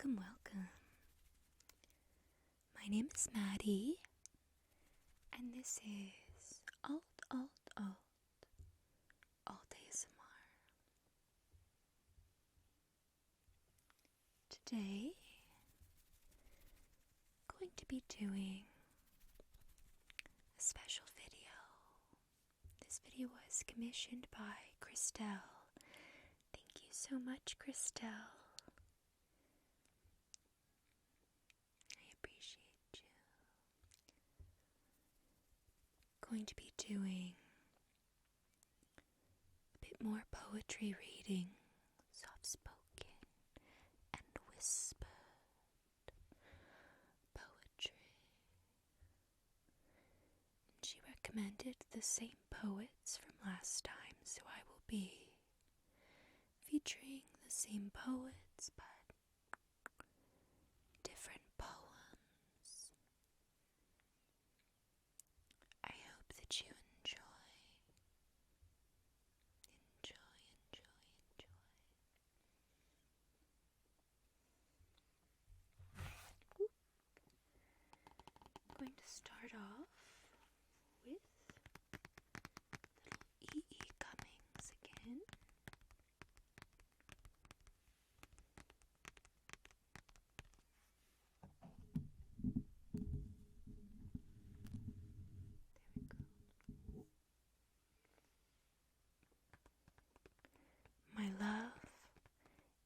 Welcome, welcome. My name is Madi, and this is AltAsmr. Today, I'm going to be doing a special video. This video was commissioned by Christelle. Thank you so much, Christelle. I appreciate you. Going to be doing a bit more poetry reading, soft-spoken and whispered poetry. And she recommended the same poets from last time, so I will be featuring the same poets but different poems. I hope that you enjoy. I'm going to start off with little Cummings again. My love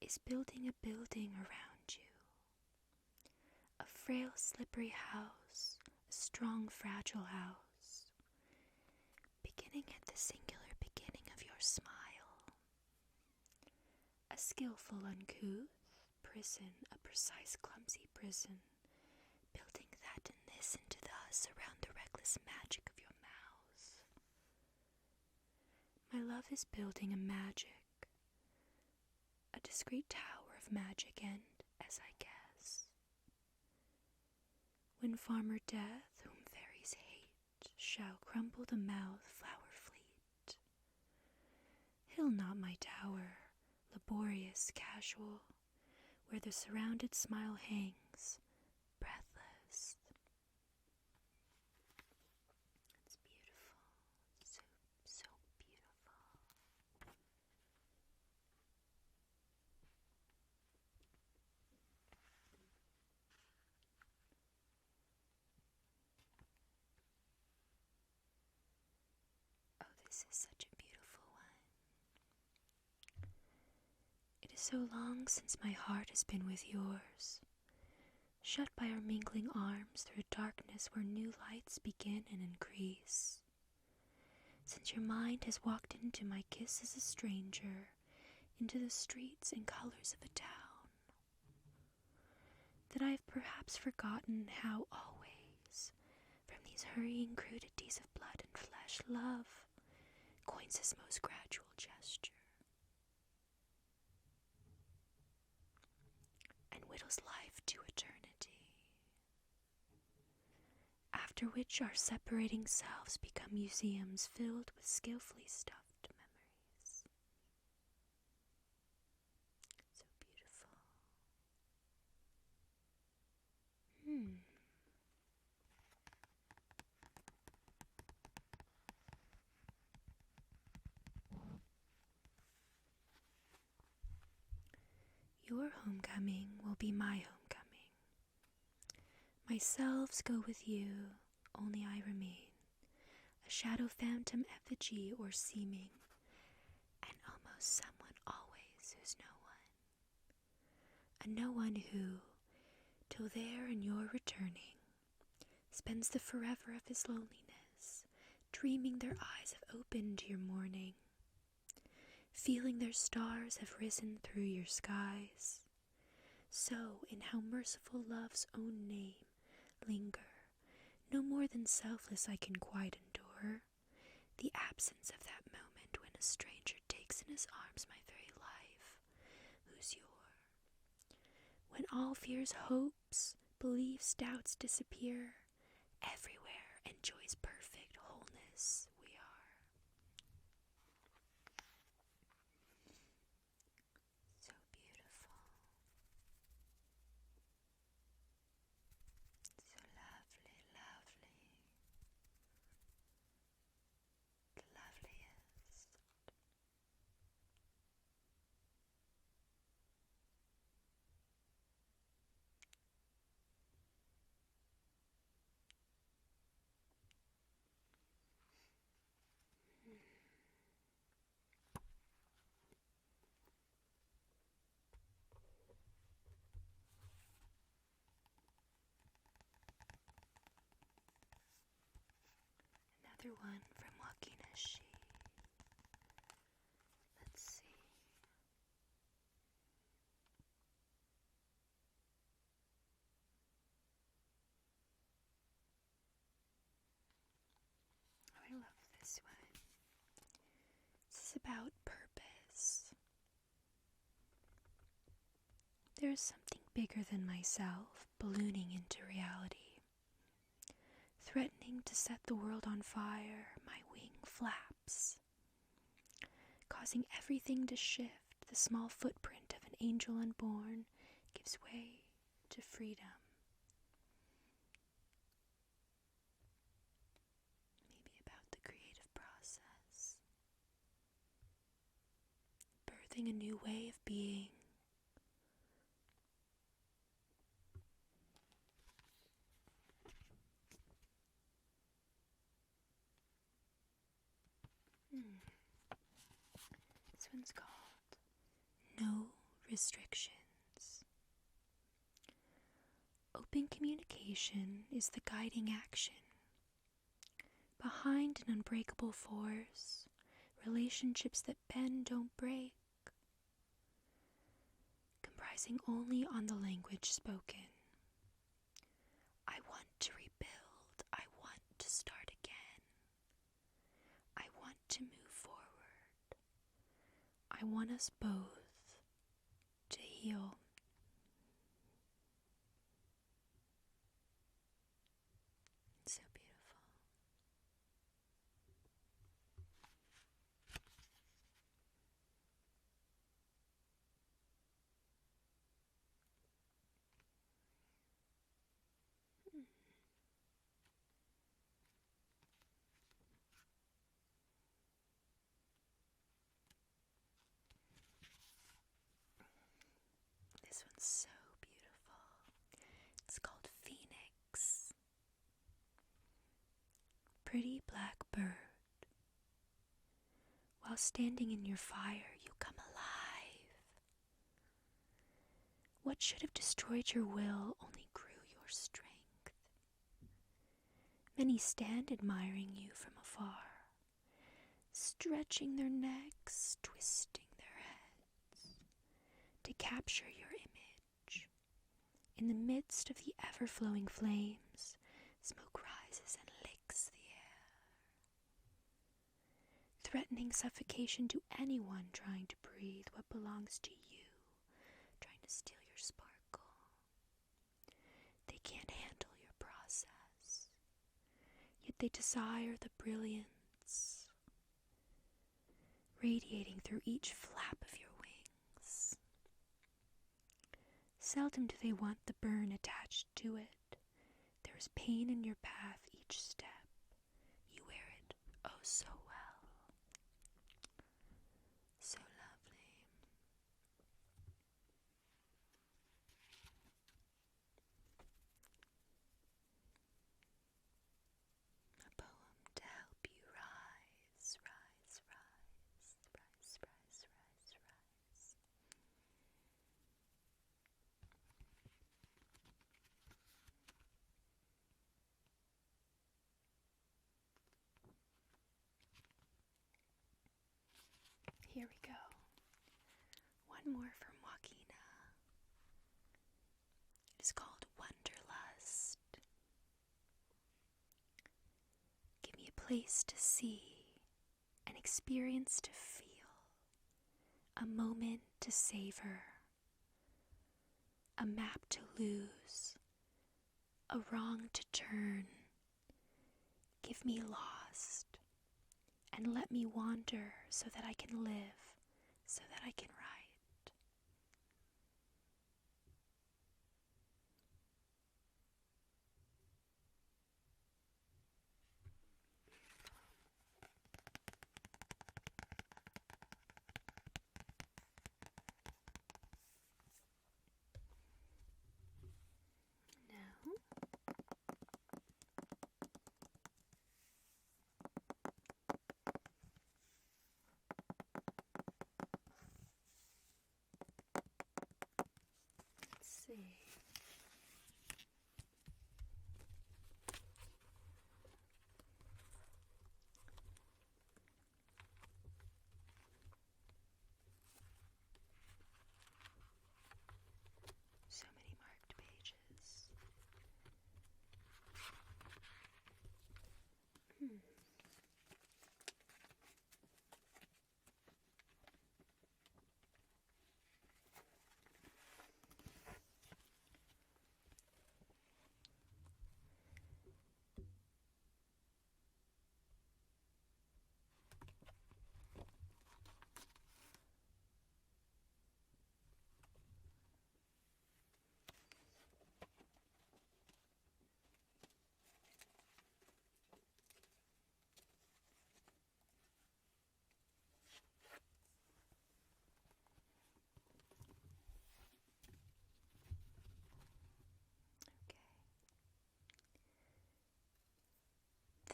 is building a building around you. A frail, slippery house, a strong, fragile house. Beginning at the singular beginning of your smile. A skillful, uncouth prison, a precise, clumsy prison. Building that and this into the us around the reckless magic of your mouths. My love is building a magic. A discreet tower of magic and, as I guess, when Farmer Death, whom fairies hate, shall crumble the mouth flower fleet. Hill not my tower, laborious, casual, where the surrounded smile hangs, breathless. It's beautiful, so beautiful. Oh, this is such a beautiful one. It is so long since my heart has been with yours, shut by our mingling arms through a darkness where new lights begin and increase. Since your mind has walked into my kiss as a stranger, into the streets and colors of a town, that I have perhaps forgotten how always, from these hurrying crudities of blood and flesh, love coins his most gradual gesture, and whittles life to eternity, after which our separating selves become museums filled with skillfully stuffed memories. So beautiful. Your homecoming will be my homecoming. Myselves go with you, only I remain, a shadow phantom effigy or seeming, and almost someone always who's no one. A no one who, till there and your returning, spends the forever of his loneliness, dreaming their eyes have opened to your morning, feeling their stars have risen through your skies. So, in how merciful love's own name linger, no more than selfless I can quite endure, the absence of that moment when a stranger takes in his arms my very life, who's your. When all fears, hopes, beliefs, doubts disappear, everywhere and joy's perfect wholeness we are. So beautiful. another one from Wakinashi. Let's see. Oh, I love this one. This is about purpose. There is something bigger than myself ballooning into reality, threatening to set the world on fire. My wing flaps, causing everything to shift. The small footprint of an angel unborn gives way to freedom. Maybe about the creative process, birthing a new way of being. This one's called No Restrictions. Open communication is the guiding action. Behind an unbreakable force, relationships that bend don't break, comprising only on the language spoken. I want to rebuild. I want to start again. I want to move forward. I want us both to heal. It's so beautiful. This one's so beautiful. It's called Phoenix. Pretty black bird. While standing in your fire, you come alive. What should have destroyed your will only grew your strength. Many stand admiring you from afar, stretching their necks, twisting their heads to capture your image. In the midst of the ever-flowing flames, smoke rises and licks the air, threatening suffocation to anyone trying to breathe what belongs to you, trying to steal your sparkle. They can't handle your process, yet they desire the brilliance radiating through each flap of your wings. Seldom do they want the burn attached to it. There is pain in your path each step. You wear it oh so well. So lovely. A poem to help you rise, rise, rise, rise, rise, rise, rise. Here we go. One more from Wakina. It is called Wanderlust. Give me a place to see, an experience to feel, a moment to savor, a map to lose, a wrong to turn. Give me lost, and let me wander so that I can live, so that I can write. Now, let's see.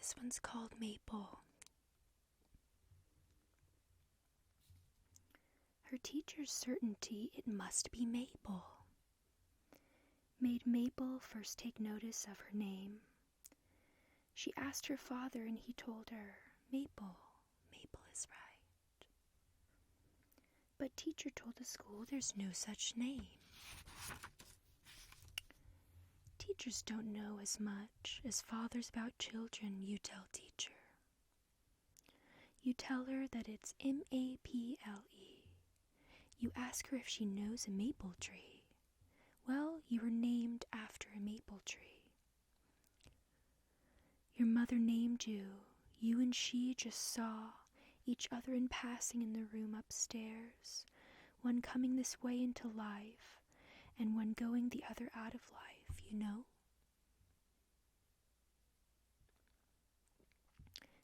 This one's called Maple. Her teacher's certainty it must be Maple made Maple first take notice of her name. She asked her father, and he told her, Maple is right. But teacher told the school there's no such name. Teachers don't know as much as fathers about children, you tell teacher. You tell her that it's M-A-P-L-E. You ask her if she knows a maple tree. Well, you were named after a maple tree. Your mother named you. You and she just saw each other in passing in the room upstairs, one coming this way into life, and one going the other out of life, you know?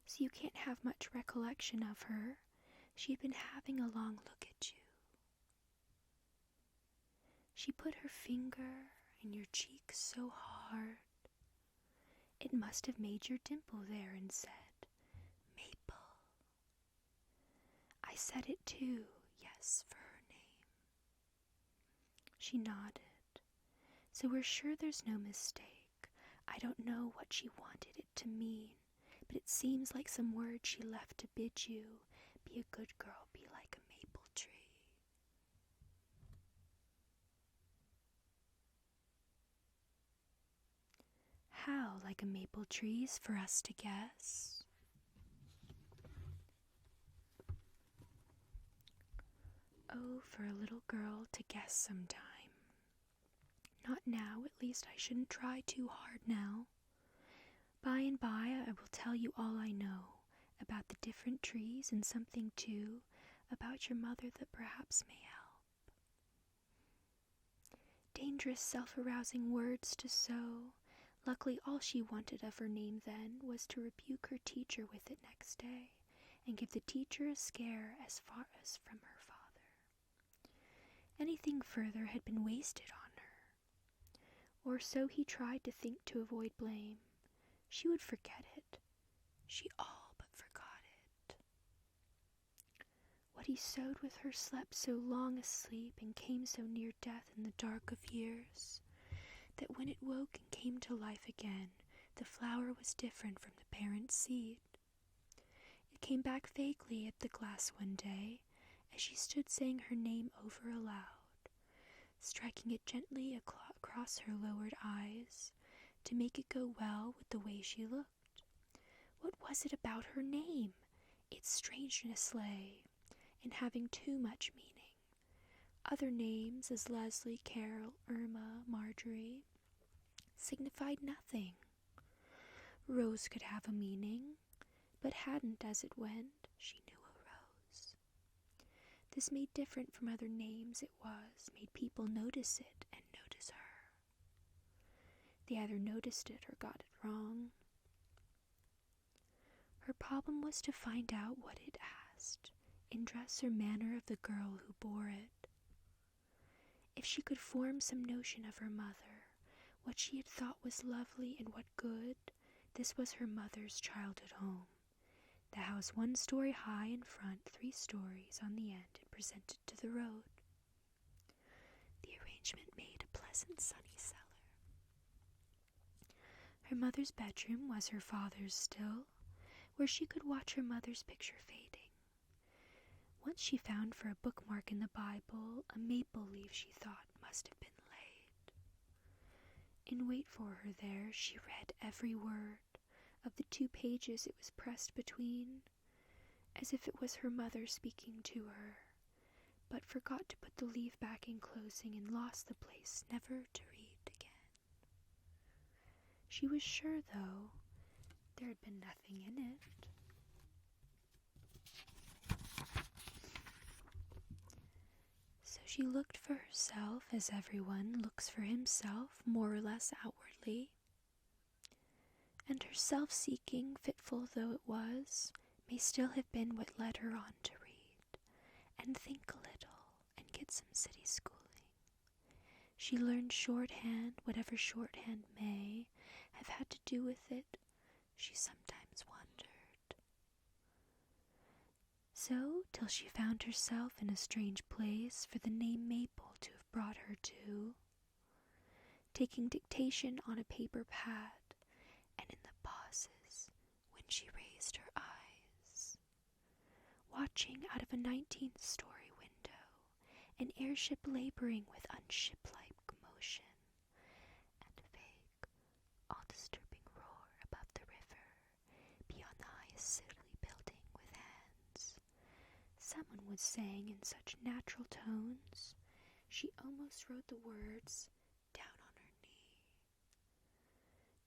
So you can't have much recollection of her. She had been having a long look at you. She put her finger in your cheek so hard, it must have made your dimple there and said, Maple. I said it too, yes, for her name. She nodded. So we're sure there's no mistake. I don't know what she wanted it to mean, but it seems like some word she left to bid you, be a good girl, be like a maple tree. How like a maple tree's for us to guess? Oh, for a little girl to guess sometime. Not now, at least I shouldn't try too hard now. By and by I will tell you all I know about the different trees and something too about your mother that perhaps may help. Dangerous self-arousing words to sow. Luckily all she wanted of her name then was to rebuke her teacher with it next day and give the teacher a scare as far as from her father. Anything further had been wasted on her. Or so he tried to think to avoid blame. She would forget it. She all but forgot it. What he sowed with her slept so long asleep and came so near death in the dark of years, that when it woke and came to life again, the flower was different from the parent seed. It came back vaguely at the glass one day, as she stood saying her name over aloud, striking it gently across her lowered eyes, to make it go well with the way she looked. What was it about her name? Its strangeness lay in having too much meaning. Other names, as Leslie, Carol, Irma, Marjorie, signified nothing. Rose could have a meaning, but hadn't as it went. She knew a rose. This made different from other names it was, made people notice it and notice her. They either noticed it or got it wrong. Her problem was to find out what it asked, in dress or manner of the girl who bore it. If she could form some notion of her mother, what she had thought was lovely and what good, this was her mother's childhood home. The house 1 story high in front, 3 stories on the end, and presented to the road. The arrangement made a pleasant sunny cellar. Her mother's bedroom was her father's still, where she could watch her mother's picture fading. Once she found for a bookmark in the Bible a maple leaf she thought must have been laid. In wait for her there, she read every word of the 2 pages it was pressed between, as if it was her mother speaking to her, but forgot to put the leaf back in closing and lost the place, never to read again. She was sure, though, there had been nothing in it. So she looked for herself as everyone looks for himself, more or less outwardly. And her self-seeking, fitful though it was, may still have been what led her on to read, and think a little, and get some city schooling. She learned shorthand, whatever shorthand may have had to do with it. She sometimes So, till she found herself in a strange place for the name Maple to have brought her to, taking dictation on a paper pad, and in the pauses when she raised her eyes, watching out of a 19th-story window an airship laboring with unship-like motion, and a vague, all-disturbing roar above the river, beyond the highest silly building with hands. Someone was saying in such natural tones, she almost wrote the words down on her knee.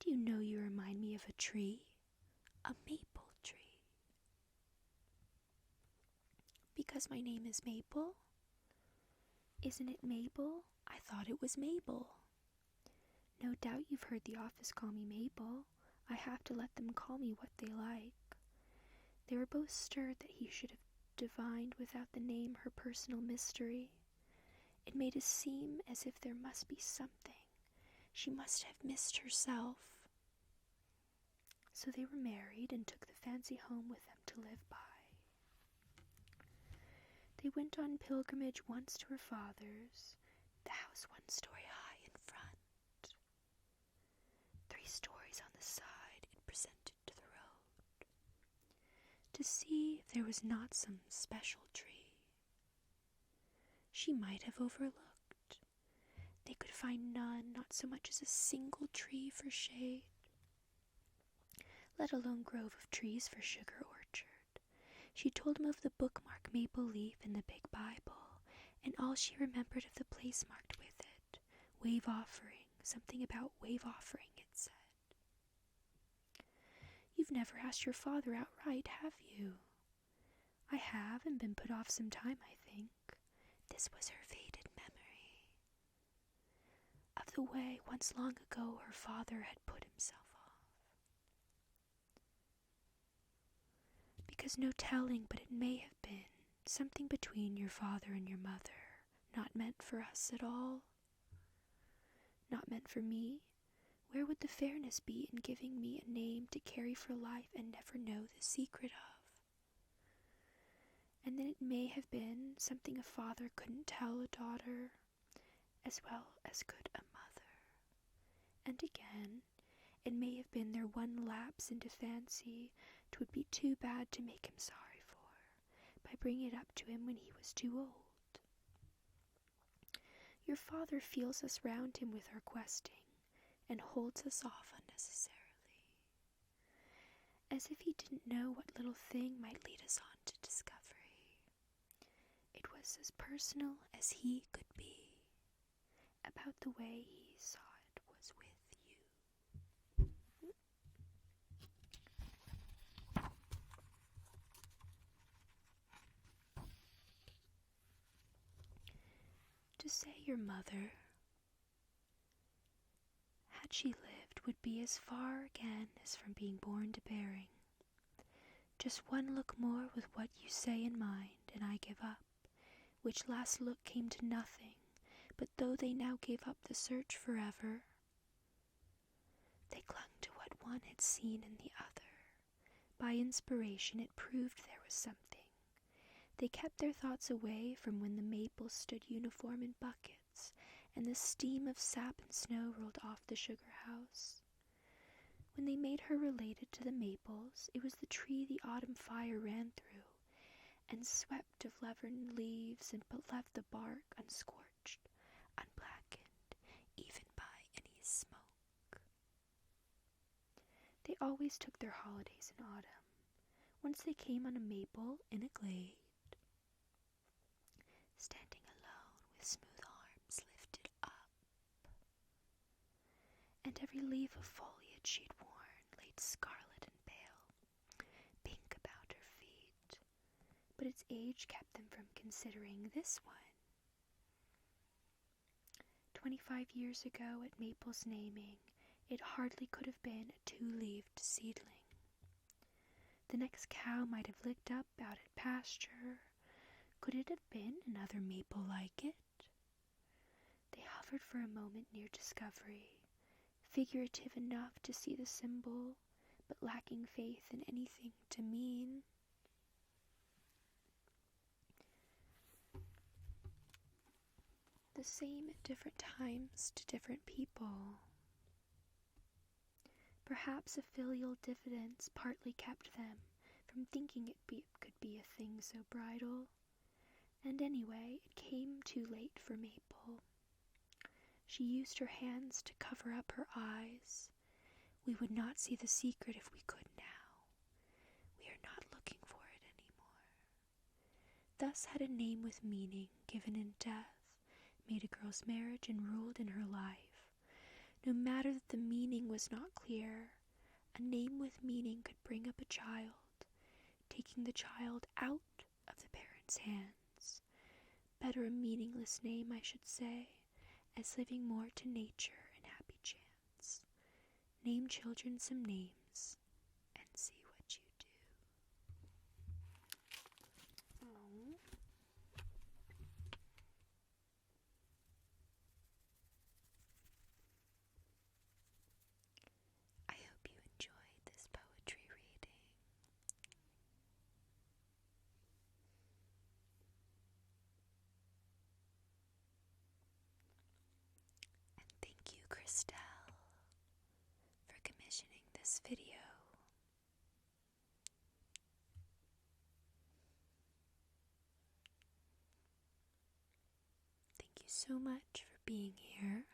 Do you know you remind me of a tree? A maple tree. Because my name is Maple? Isn't it Mabel? I thought it was Mabel. No doubt you've heard the office call me Mabel. I have to let them call me what they like. They were both stirred that he should have divined without the name her personal mystery. It made it seem as if there must be something. She must have missed herself. So they were married and took the fancy home with them to live by. They went on pilgrimage once to her father's, the house 1 story high in front, 3 stories on the side it presented to the road, to see if there was not some special tree she might have overlooked. They could find none, not so much as a single tree for shade, let alone grove of trees for sugar orchard. She told him of the bookmark maple leaf in the big Bible, and all she remembered of the place marked with it. Wave offering, something about wave offering, it said. You've never asked your father outright, have you? I have, and been put off some time, I think. This was her faded memory of the way once long ago her father had put himself off. Because no telling, but it may have been something between your father and your mother, not meant for us at all, not meant for me. Where would the fairness be in giving me a name to carry for life and never know the secret of? And then it may have been something a father couldn't tell a daughter, as well as could a mother. And again, it may have been their one lapse into fancy 'twould be too bad to make him sorry for, by bringing it up to him when he was too old. Your father feels us round him with our questing, and holds us off unnecessarily, as if he didn't know what little thing might lead us on to discovery. It was as personal as he could be, about the way he saw it was with you. To say your mother, had she lived, would be as far again as from being born to bearing. Just one look more with what you say in mind, and I give up, which last look came to nothing, but though they now gave up the search forever, they clung to what one had seen in the other. By inspiration it proved there was something. They kept their thoughts away from when the maples stood uniform in buckets, and the steam of sap and snow rolled off the sugar house. When they made her related to the maples, it was the tree the autumn fire ran through, and swept of leavened leaves, and but left the bark unscorched, unblackened, even by any smoke. They always took their holidays in autumn. Once they came on a maple in a glade, standing alone with smooth arms lifted up, and every leaf of foliage she'd worn laid scarlet and pale, pink about her feet, but its age kept them from considering this one. 25 years ago at Maple's naming, it hardly could have been a 2-leaved seedling. The next cow might have licked up out at pasture. Could it have been another maple like it? They hovered for a moment near discovery, figurative enough to see the symbol, but lacking faith in anything to mean. the same at different times to different people. Perhaps a filial diffidence partly kept them from thinking could be a thing so bridal. And anyway, it came too late for Maple. She used her hands to cover up her eyes. We would not see the secret if we could now. We are not looking for it anymore. Thus had a name with meaning, given in death, made a girl's marriage and ruled in her life. No matter that the meaning was not clear, a name with meaning could bring up a child, taking the child out of the parents' hands. Better a meaningless name, I should say, as living more to nature and happy chance. Name children some names and see what you do. Oh. I hope you enjoyed this poetry reading. And thank you, Christelle, for commissioning this video. Thank you so much for being here.